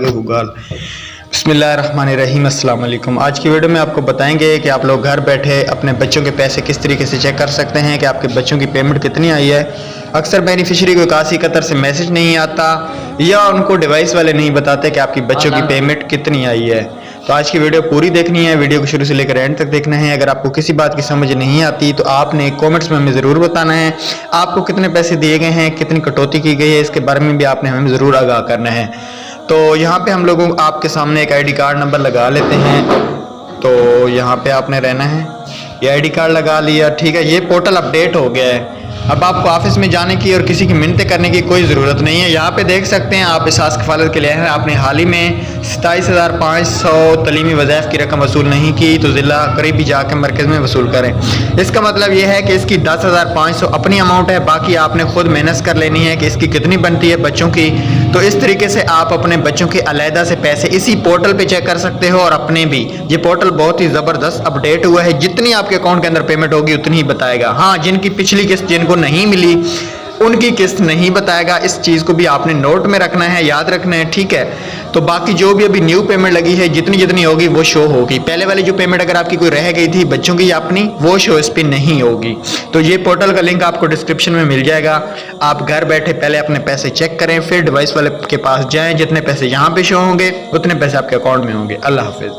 Google. बिस्मिल्लाहिर्रहमानिर्रहीम, अस्सलाम वालेकुम। आज की वीडियो में आपको बताएंगे कि आप लोग घर बैठे अपने बच्चों के पैसे किस तरीके से चेक कर सकते हैं कि आपके बच्चों की पेमेंट कितनी आई है। अक्सर बेनिफिशियरी को 81 कतर से मैसेज नहीं आता या उनको डिवाइस वाले नहीं बताते कि आपकी बच्चों की पेमेंट कितनी आई है। तो आज की वीडियो पूरी देखनी है, वीडियो को शुरू से लेकर एंड तक देखना है। अगर आपको किसी बात की समझ नहीं आती तो आपने कमेंट्स में हमें ज़रूर बताना है। आपको कितने पैसे दिए गए हैं, कितनी कटौती की गई है, इसके बारे में भी आपने हमें ज़रूर आगाह करना है। तो यहाँ पे हम लोगों आपके सामने एक आईडी कार्ड नंबर लगा लेते हैं। तो यहाँ पे आपने रहना है, ये आईडी कार्ड लगा लिया, ठीक है। ये पोर्टल अपडेट हो गया है। अब आपको ऑफिस में जाने की और किसी की मिन्नतें करने की कोई ज़रूरत नहीं है। यहाँ पे देख सकते हैं आप एहसास कफालत के लिए हैं। आपने हाल ही में 27,500 तलीमी वज़ाइफ की रकम वसूल नहीं की तो ज़िला करीबी जाके मरकज़ में वसूल करें। इसका मतलब ये है कि इसकी 10,500 अपनी अमाउंट है, बाकी आपने खुद मेहनत कर लेनी है कि इसकी कितनी बनती है बच्चों की। तो इस तरीके से आप अपने बच्चों के अलहदा से पैसे इसी पोर्टल पे चेक कर सकते हो और अपने भी। ये पोर्टल बहुत ही ज़बरदस्त अपडेट हुआ है, जितनी आपके अकाउंट के अंदर पेमेंट होगी उतनी ही बताएगा। हाँ, जिनकी पिछली किस्त जिनको नहीं मिली उनकी किस्त नहीं बताएगा। इस चीज़ को भी आपने नोट में रखना है, याद रखना है, ठीक है। तो बाकी जो भी अभी न्यू पेमेंट लगी है जितनी जितनी होगी वो शो होगी। पहले वाली जो पेमेंट अगर आपकी कोई रह गई थी बच्चों की अपनी, वो शो इस पर नहीं होगी। तो ये पोर्टल का लिंक आपको डिस्क्रिप्शन में मिल जाएगा। आप घर बैठे पहले अपने पैसे चेक करें, फिर डिवाइस वाले के पास जाएं। जितने पैसे यहाँ पे शो होंगे उतने पैसे आपके अकाउंट में होंगे। अल्लाह हाफिज़।